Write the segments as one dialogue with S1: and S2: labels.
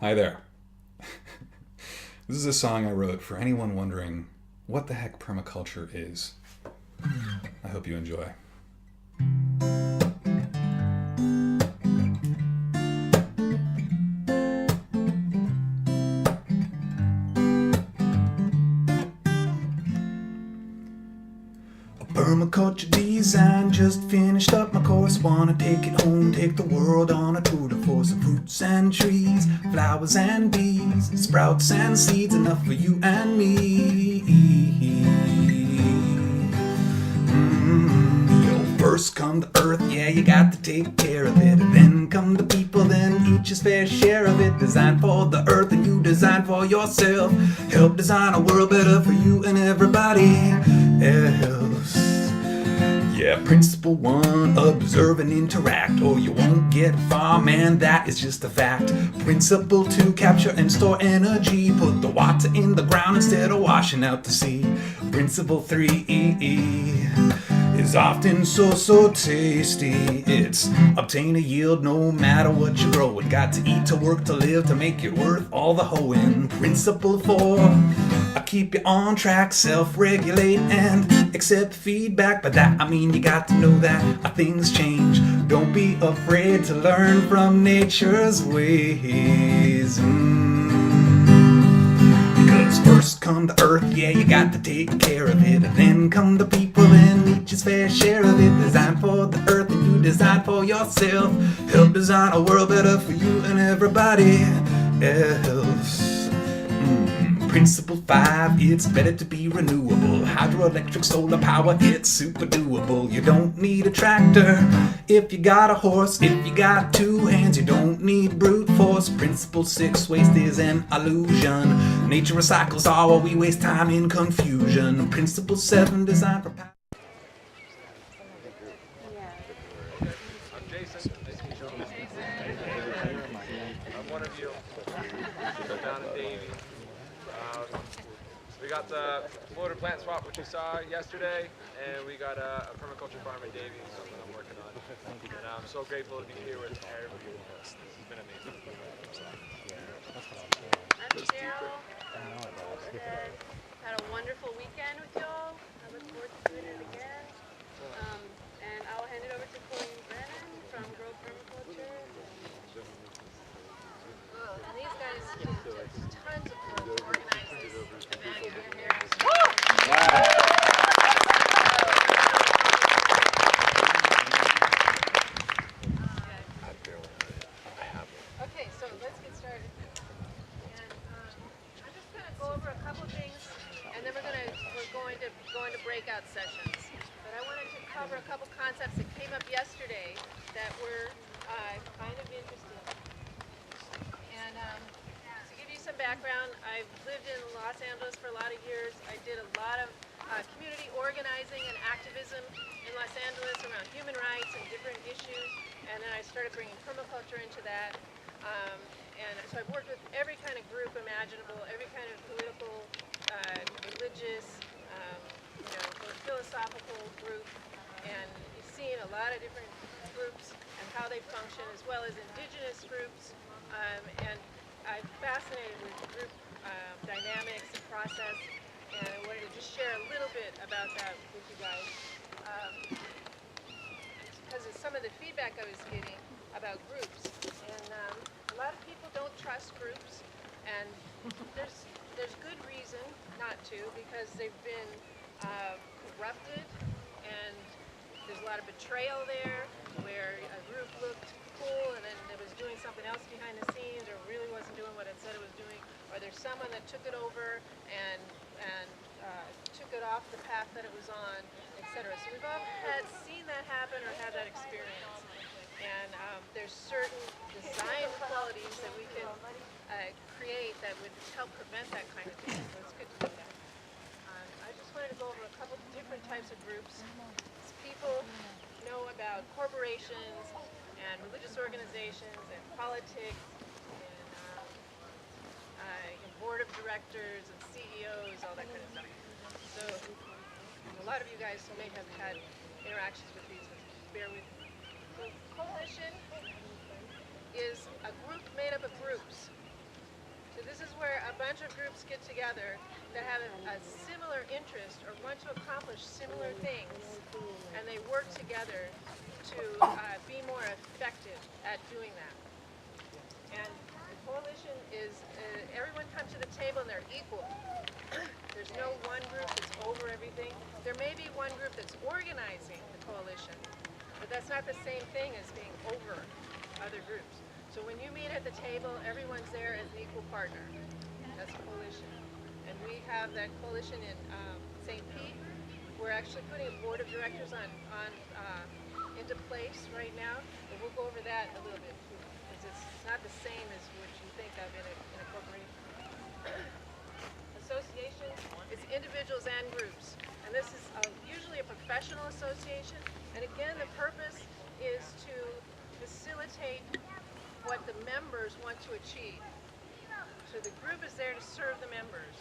S1: Hi there. This is a song I wrote for anyone wondering what the heck permaculture is. I hope you enjoy. Permaculture design, just finished up my course. Wanna take it home, take the world on a tour de force of fruits and trees, flowers and bees, sprouts and seeds, enough for you and me. First come the earth, yeah, you got to take care of it. Then come the people, then each his fair share of it. Designed for the earth and you design for yourself. Help design a world better for you and everybody else. Yeah, principle one, observe and interact, or you won't get far, man, that is just a fact. Principle two, capture and store energy. Put the water in the ground instead of washing out the sea. Principle three is often so tasty. It's obtain a yield no matter what you grow. It got to eat, to work, to live, to make it worth all the hoeing. Principle four, I keep you on track, self-regulate and accept feedback. By that I mean you got to know that things change. Don't be afraid to learn from nature's ways. Because first come the earth, yeah, you got to take care of it. And then come the people and each his fair share of it. Designed for the earth and you design for yourself. Help design a world better for you and everybody else. Principle five, it's better to be renewable. Hydroelectric, solar power, it's super doable. You don't need a tractor if you got a horse. If you got two hands, you don't need brute force. Principle six, waste is an illusion. Nature recycles all while we waste time in confusion. Principle seven, design for power.
S2: I'm Jason. Nice to meet you. I'm one of you. Down in Davie. We got the Florida plant swap, which we saw yesterday, and we got a permaculture farm in Davie, something I'm working on. And I'm so grateful to be here with everyone. This has been amazing.
S3: I'm Cheryl. Had a wonderful weekend with y'all. I look forward to doing it again. And I'll hand it over to Colleen Brennan from Grow Permaculture. And these guys did just tons of work to organize this event. Okay, so let's get started. And I'm just going to go over a couple things, and then we're going to go into breakout sessions. But I wanted to cover a couple concepts that came up yesterday that were kind of interesting. And to give you some background, I've lived in Los Angeles for a lot of years. I did a lot of community organizing and activism in Los Angeles around human rights and different issues. And then I started bringing permaculture into that. And so I've worked with every kind of group imaginable, every kind of political, religious, or philosophical group. And you've seen a lot of different groups and how they function, as well as indigenous groups. And I'm fascinated with group dynamics and process, and I wanted to just share a little bit about that with you guys. Because of some of the feedback I was getting about groups. And a lot of people don't trust groups, and there's good reason not to, because they've been corrupted, and there's a lot of betrayal there, where a group looked cool and then it was doing something else behind the scenes, or really wasn't doing what it said it was doing, or there's someone that took it over and took it off the path that it was on, etc. So we've all seen that happen or had that experience. And there's certain design qualities that we can create that would help prevent that kind of thing. So it's good to do that. I just wanted to go over a couple different types of groups. People know about corporations and religious organizations and politics and board of directors and CEOs, all that kind of stuff. So a lot of you guys may have had interactions with these, but bear with me. So coalition is a group made up of groups. bunch of groups get together that have a similar interest or want to accomplish similar things, and they work together to be more effective at doing that. And the coalition is, everyone comes to the table and they're equal. There's no one group that's over everything. There may be one group that's organizing the coalition, but that's not the same thing as being over other groups. So when you meet at the table, everyone's there as an equal partner. That's a coalition. And we have that coalition in St. Pete. We're actually putting a board of directors into place right now, but we'll go over that a little bit because it's not the same as what you think of in a corporation. Association, it's individuals and groups. And this is usually a professional association. And again, the purpose is to facilitate what the members want to achieve. So the group is there to serve the members.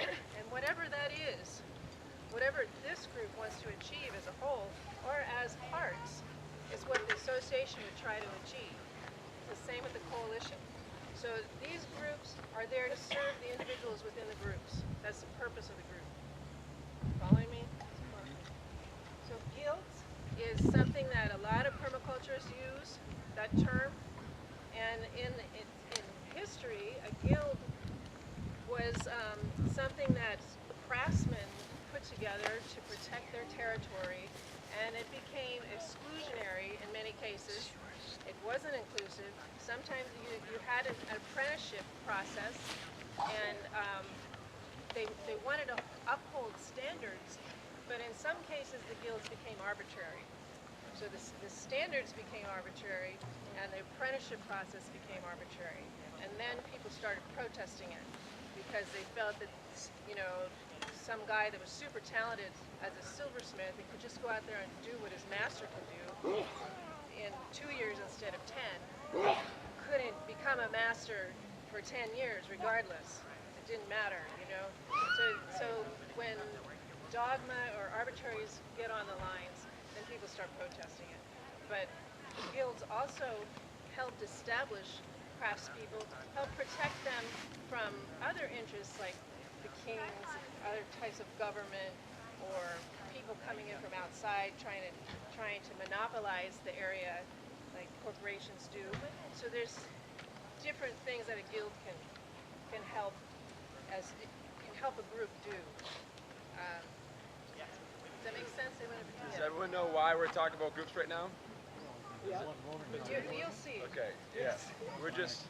S3: And whatever that is, whatever this group wants to achieve as a whole or as parts, is what the association would try to achieve. It's the same with the coalition. So these groups are there to serve the individuals within the groups. That's the purpose of the group. Following me? So guilds is something that a lot of permaculturists use, that term. And in history, a guild was something that craftsmen put together to protect their territory, and it became exclusionary in many cases. It wasn't inclusive. Sometimes you had an apprenticeship process, and they wanted to uphold standards, but in some cases the guilds became arbitrary. So the standards became arbitrary, and the apprenticeship process became arbitrary. And then people started protesting it because they felt that, you know, some guy that was super talented as a silversmith and could just go out there and do what his master could do in 2 years instead of 10, couldn't become a master for 10 years regardless. It didn't matter, you know. So when dogma or arbitraries get on the lines, then people start protesting it. But guilds also helped establish craftspeople, help protect them from other interests like the kings, other types of government, or people coming in from outside trying to monopolize the area like corporations do. So there's different things that a guild can help a group do. Does that make sense?
S2: Does everyone know why we're talking about groups right now?
S3: Yeah. You'll see.
S2: Okay, yeah. We're just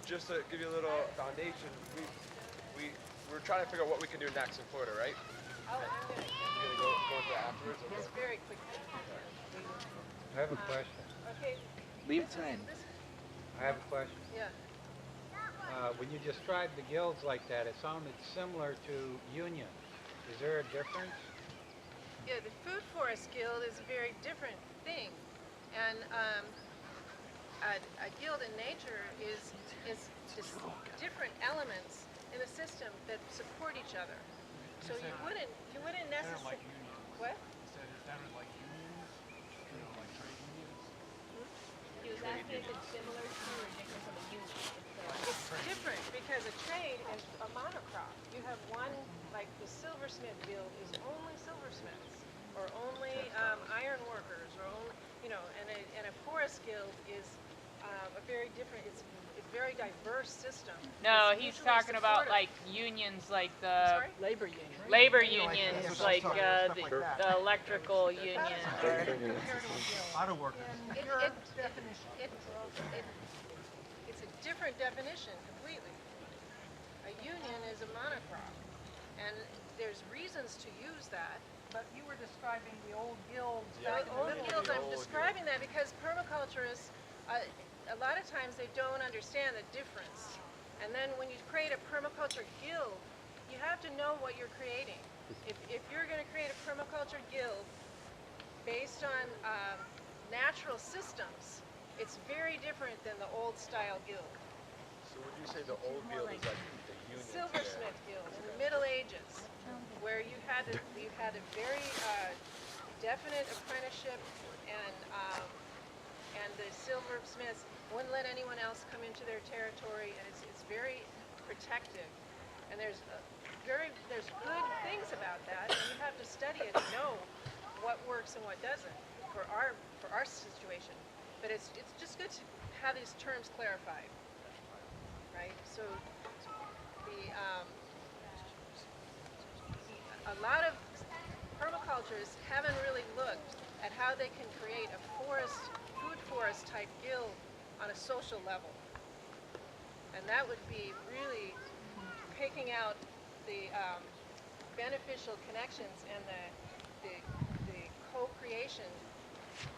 S2: to give you a little foundation, we're trying to figure out what we can do next in Florida, right?
S3: Oh, I'm going
S2: You're going to go into that afterwards? Okay.
S3: Just very quick.
S4: I have a question.
S3: Okay.
S5: Leave time.
S4: I have a question.
S3: Yeah.
S4: When you described the guilds like that, it sounded similar to unions. Is there a difference?
S3: Yeah, the Food Forest Guild is a very different thing. And a guild in nature is just different elements in a system that support each other. So you wouldn't necessarily. What?
S6: It sounded like unions, you know, like trade unions.
S7: He was asking if it's similar to or different from a union.
S3: It's different because a trade is a monocrop. You have one, like the silversmith guild is only silversmiths, or only iron workers, or only, you know, and a forest guild is a very different. It's a very diverse system.
S7: No,
S3: It's
S7: he's
S3: mutually
S7: talking about
S3: supportive.
S7: like unions, like the
S3: Sorry?
S5: Labor union.
S7: labor unions, like the electrical union. Or,
S6: Auto workers.
S3: It's a different definition completely. A union is a monocrop, and there's reasons to use that.
S8: But you were describing the old guilds.
S3: The old guilds, I'm describing that because permaculturists, a lot of times they don't understand the difference. And then when you create a permaculture guild, you have to know what you're creating. If you're going to create a permaculture guild based on natural systems, it's very different than the old style guild.
S2: So would you say the old guild is like the union?
S3: Silversmith guild in the Middle Ages, where you had a very definite apprenticeship, and the silversmiths wouldn't let anyone else come into their territory, and it's very protective. And there's good things about that, and you have to study it to know what works and what doesn't for our situation. But it's just good to have these terms clarified, right? So a lot of permaculturists haven't really looked at how they can create a food forest type guild on a social level. And that would be really picking out the beneficial connections and the co-creation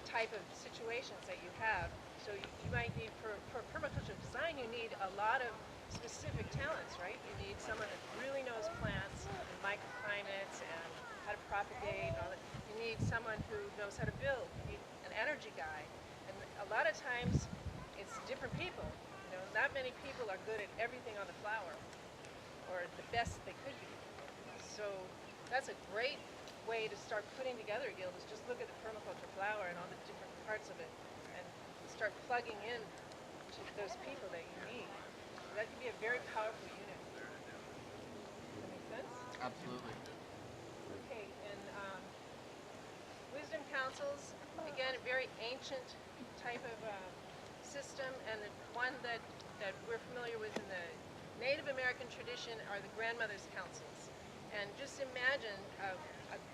S3: type of situations that you have. So you might need, for permaculture design, you need a lot of specific talents, right? You need someone that really knows plants and microclimates and how to propagate and all that. You need someone who knows how to build. You need an energy guy. And a lot of times it's different people. You know, not many people are good at everything on the flower, or the best they could be. So that's a great way to start putting together a guild, is just look at the permaculture flower and all the different parts of it and start plugging in to those people that you need. So that could be a very powerful unit. Does that make sense?
S6: Absolutely.
S3: Okay, and wisdom councils, again, a very ancient type of system, and the one that we're familiar with in the Native American tradition are the grandmothers' councils. And just imagine a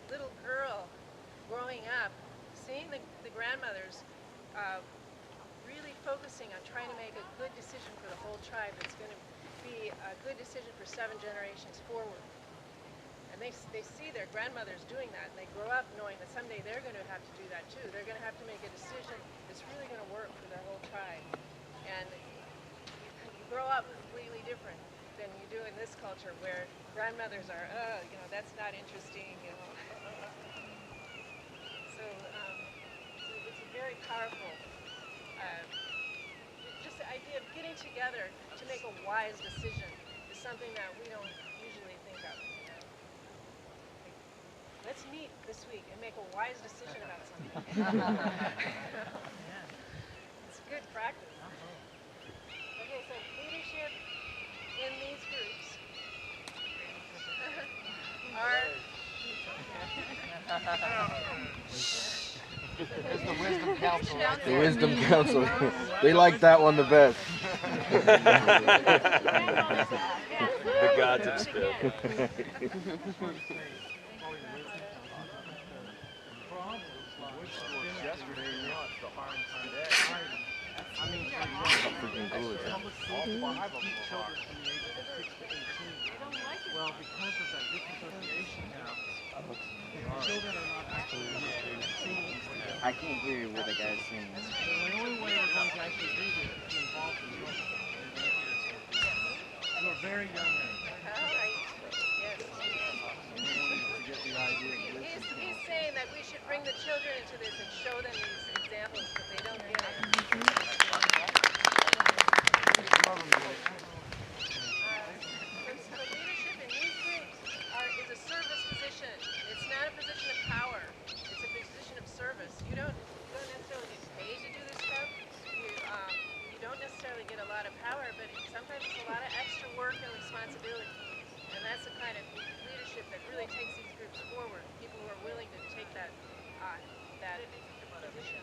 S3: little girl growing up, seeing the grandmothers really focusing on trying to make a good decision for the whole tribe that's going to be a good decision for 7 generations forward. And they see their grandmothers doing that, and they grow up knowing that someday they're going to have to do that too. They're going to have to make a decision that's really going to work for their whole tribe. And you grow up completely different than you do in this culture, where grandmothers are, you know, that's not interesting, you know. So it's a very powerful, just the idea of getting together to make a wise decision is something that we don't usually think of. You know? Like, let's meet this week and make a wise decision about something. It's good practice. Okay, so leadership in these groups are
S6: There's the wisdom council.
S5: The Wisdom Council. They like that one the best.
S2: The gods have spoken.
S6: Well, because of that disassociation now, children are not actually seeing.
S5: I can't hear what the guy's saying.
S6: So the only way we're going to actually do this is to involve the children. You are very young age.
S3: all right. Yes.
S6: To get the idea.
S3: He's saying that we should bring the children into this and show them these examples because they don't get it. So leadership in these groups is a service position. It's not a position of power. It's a position of service. You don't necessarily get paid to do this stuff. You don't necessarily get a lot of power, but sometimes it's a lot of extra work and responsibility. And that's the kind of leadership that really takes these groups forward. People who are willing to take that position.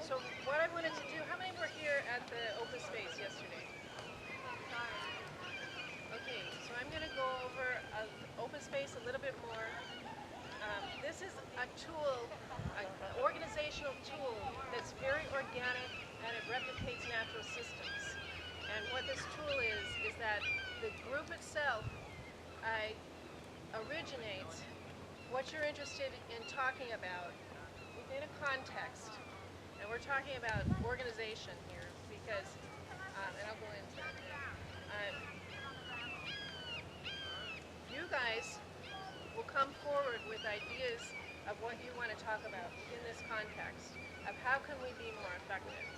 S3: So what I wanted to do, how many were here at the open space yesterday? Okay, so I'm going to go over open space a little bit more. This is a tool, an organizational tool that's very organic and it replicates natural systems. And what this tool is that the group itself originates what you're interested in talking about within a context. And we're talking about organization here because, and I'll go into that. You guys will come forward with ideas of what you want to talk about in this context, of how can we be more effective,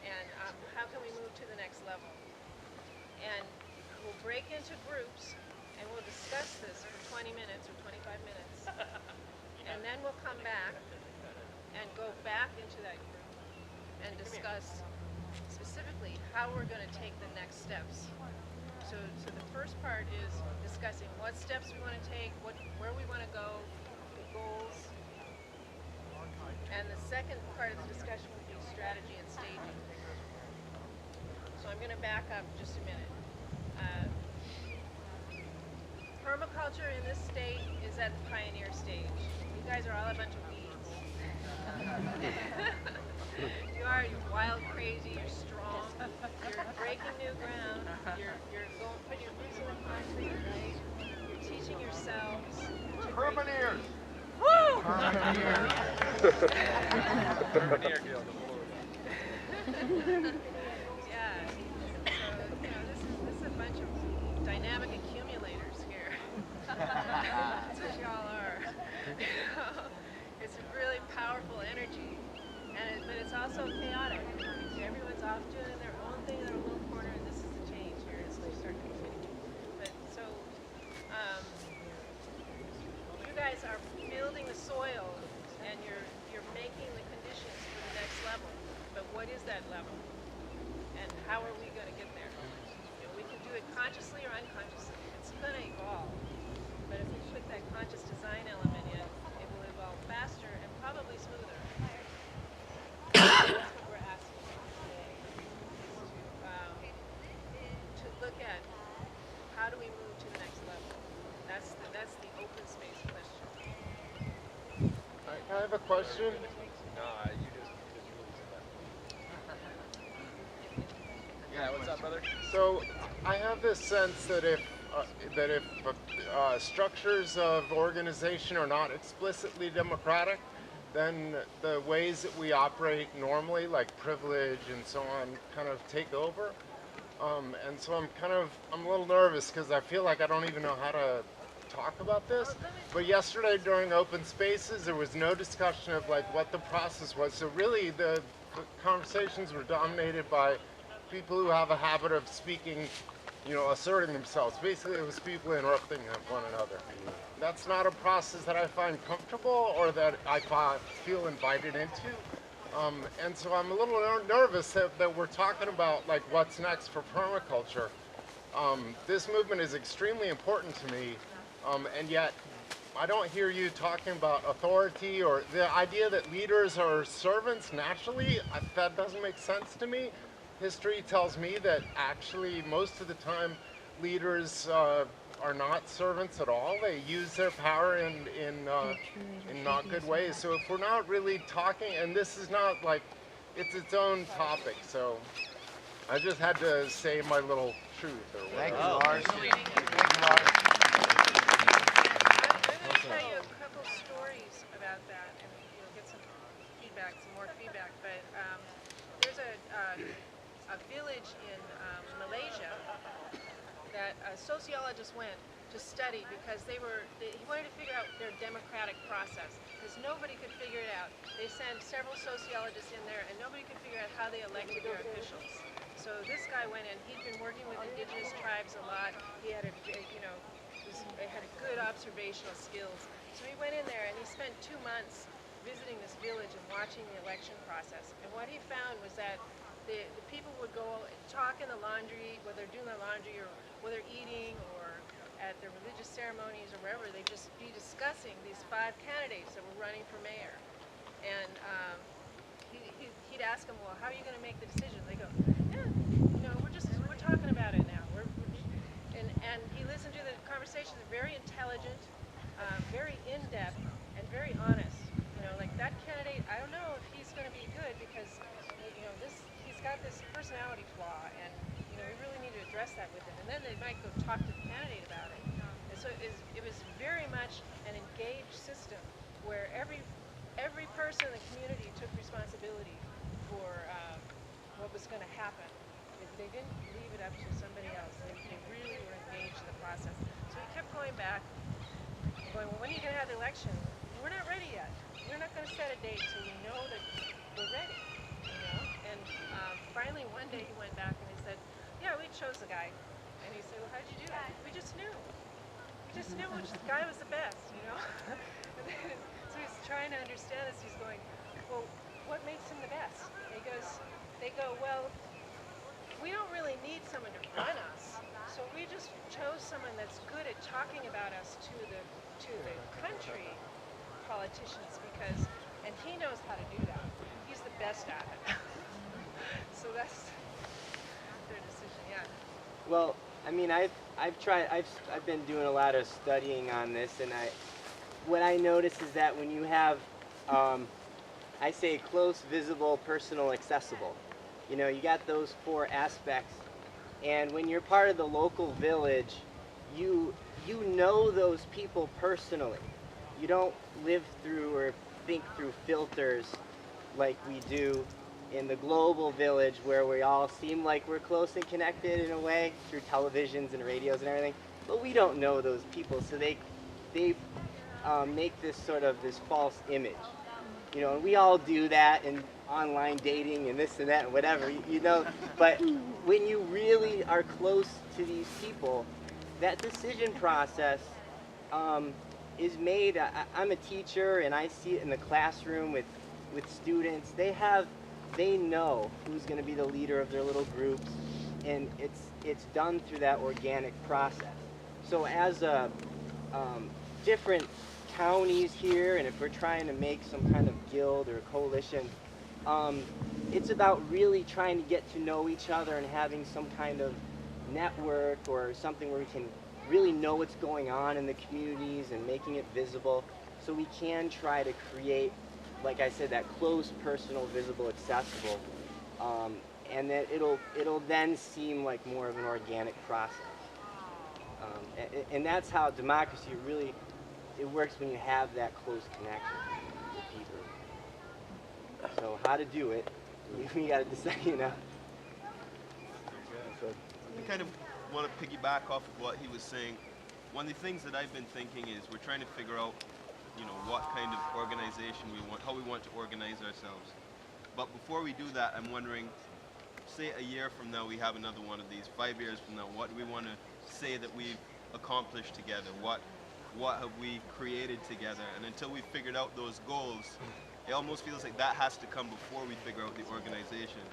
S3: and how can we move to the next level. And we'll break into groups, and we'll discuss this for 20 minutes or 25 minutes, and then we'll come back and go back into that group and discuss specific specifically how we're going to take the next steps. So the first part is discussing what steps we want to take, where we want to go, the goals. And the second part of the discussion would be strategy and staging. So I'm going to back up just a minute. Permaculture in this state is at the pioneer stage. You guys are all a bunch of weeds. You're wild, crazy, you're strong, you're breaking new ground, you're going, putting your roots in the concrete, right? You're teaching yourselves.
S5: Permaneers.
S3: Woo!
S2: Permaneer Guild.
S3: Yeah. So, this is a bunch of dynamic accumulators here. That's what y'all are. It's a really powerful energy, but it's also chaotic. Everyone's off doing their own thing in their little corner, and this is the change here as we start to continue. But so, you guys are building the soil, and you're making the conditions for the next level. But what is that level? And how are we going to get there? You know, we can do it consciously or unconsciously. It's going to evolve. But if we put that conscious design element in, it will evolve faster and probably smoother. That's what we're asking today, is to look at how do we move to the next level. That's the open space question.
S5: I have a question.
S2: Nah, you just really said that. Yeah, what's up, brother?
S5: So I have this sense that if structures of organization are not explicitly democratic, then the ways that we operate normally, like privilege and so on, kind of take over. And so I'm a little nervous because I feel like I don't even know how to talk about this. But yesterday during open spaces, there was no discussion of like what the process was. So really the conversations were dominated by people who have a habit of speaking, you know, asserting themselves. Basically, it was people interrupting one another. That's not a process that I find comfortable or that I feel invited into. And so I'm a little nervous that we're talking about like what's next for permaculture. This movement is extremely important to me, and yet I don't hear you talking about authority or the idea that leaders are servants naturally. That doesn't make sense to me. History tells me that actually most of the time leaders are not servants at all. They use their power in not good ways. So if we're not really talking, and this is not like, it's its own topic, so I just had to say my little truth or whatever.
S6: Thank you, Lars.
S3: I'm going to tell you a couple stories about that, and you'll get some more feedback. But there's a village in Malaysia that a sociologist went to study because he wanted to figure out their democratic process because nobody could figure it out. They sent several sociologists in there and nobody could figure out how they elected their officials. So this guy went in. He'd been working with indigenous tribes a lot. He had had good observational skills. So he went in there and he spent 2 months visiting this village and watching the election process. And what he found was that the people would go talk in the laundry, whether they're doing their laundry or whether they're eating or at their religious ceremonies or wherever, they'd just be discussing these 5 candidates that were running for mayor. And he'd ask them, well, how are you going to make the decision? They go, yeah, we're talking about it now. And he listened to the conversations. They're very intelligent, very in-depth, and very honest. You know, like that candidate, I don't know if he's going to be good because, you know, he's got this personality flaw, and you know, we really need to address that with him. And then they might go talk to the candidate about it. And so it was very much an engaged system where every person in the community took responsibility for what was going to happen. They didn't leave it up to somebody else. They really were engaged in the process. So he kept going back, going, well, when are you going to have the election? We're not ready yet. We're not going to set a date till we know that we're ready. You know? And finally one day he went back and he said, yeah, we chose the guy. And he said, well, how'd you do it? We just knew. We just knew which guy was the best, you know? And then, so he's trying to understand this. He's going, well, what makes him the best? And they go, well, we don't really need someone to run us. So we just chose someone that's good at talking about us to the country politicians and he knows how to do that. He's the best at it. So that's their decision, yeah.
S9: Well, I mean, I've been doing a lot of studying on this, and what I notice is that when you have, I say close, visible, personal, accessible, you know, you got those 4 aspects, and when you're part of the local village, you know those people personally. You don't live through or think through filters like we do in the global village, where we all seem like we're close and connected in a way through televisions and radios and everything, but we don't know those people, so they make this sort of this false image, you know, and we all do that in online dating and this and that and whatever, you know, but when you really are close to these people, that decision process is made. I'm a teacher, and I see it in the classroom with students. They know who's going to be the leader of their little groups, and it's done through that organic process. So as different counties here, and if we're trying to make some kind of guild or coalition, it's about really trying to get to know each other and having some kind of network or something where we can really know what's going on in the communities and making it visible, so we can try to create, like I said, that close, personal, visible, accessible, and that it'll then seem like more of an organic process. And that's how democracy really, it works when you have that close connection with people. So how to do it, we got to decide, you know.
S10: I kind of want to piggyback off of what he was saying. One of the things that I've been thinking is we're trying to figure out, you know, what kind of organization we want, how we want to organize ourselves. But before we do that, I'm wondering, say a year from now we have another one of these, 5 years from now, what do we want to say that we've accomplished together? What have we created together? And until we've figured out those goals, it almost feels like that has to come before we figure out the organization.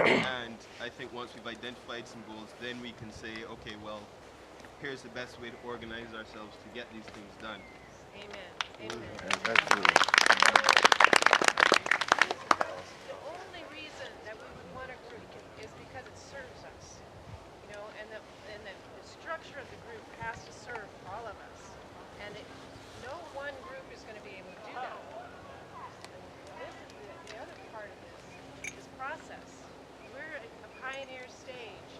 S10: And I think once we've identified some goals, then we can say, okay, well, here's the best way to organize ourselves to get these things done.
S3: Amen. Amen.
S5: Absolutely.
S3: The only reason that we would want a group is because it serves us, you know, and the structure of the group has to serve all of us, and no one group is going to be able to do that. The other part of this is process. We're at a pioneer stage,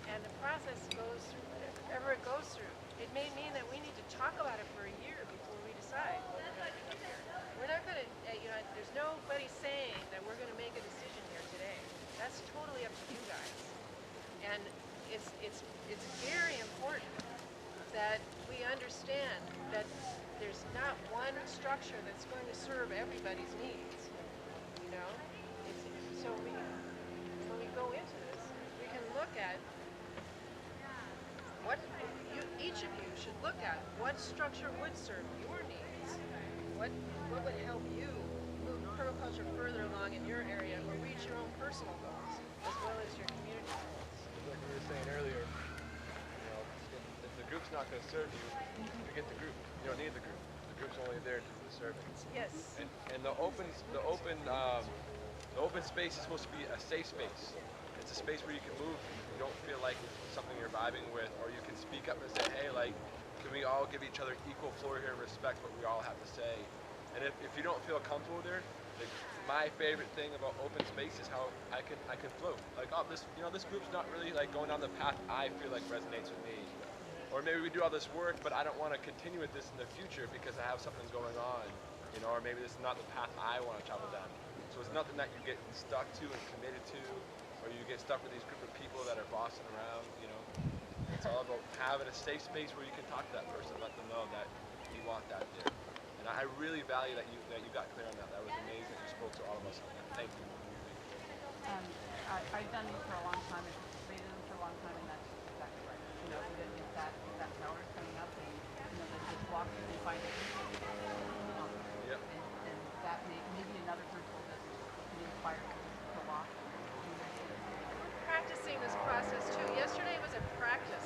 S3: and the process goes through whatever it goes through. It may mean that we need to talk about it for a year before we decide. We're not going to, you know, there's nobody saying that we're going to make a decision here today. That's totally up to you guys. And it's very important that we understand that there's not one structure that's going to serve everybody's needs. You know, so when we go into this, we can look at what each of you should look at. What structure would serve your needs? What would help you move permaculture further along in your area or reach your own personal goals as well as your community goals?
S2: Like we were saying earlier, you know, if the group's not going to serve you, forget the group. You don't need the group. The group's only there to do the serving.
S3: Yes.
S2: And the open space is supposed to be a safe space. It's a space where you can move. You don't feel like it's something you're vibing with, or you can speak up and say, hey, like, can we all give each other equal floor here and respect what we all have to say? And if you don't feel comfortable there, like, my favorite thing about open space is how I can float. Like, oh, this group's not really like going down the path I feel like resonates with me. Or maybe we do all this work, but I don't want to continue with this in the future because I have something going on, you know, or maybe this is not the path I want to travel down. So it's nothing that you get stuck to and committed to, or you get stuck with these group of people that are bossing around, you know. It's all about having a safe space where you can talk to that person, let them know that you want that there. And I really value that you got clear on that. That was amazing that you spoke to all of us on that. Thank you.
S8: I've done these for a long time and participated in them for a long time, and that's exactly right. You know, if that tower is coming up, and you know, just walk through and find it.
S2: Yep.
S8: And that maybe another group will just be inspired to walk.
S3: We're practicing this practice.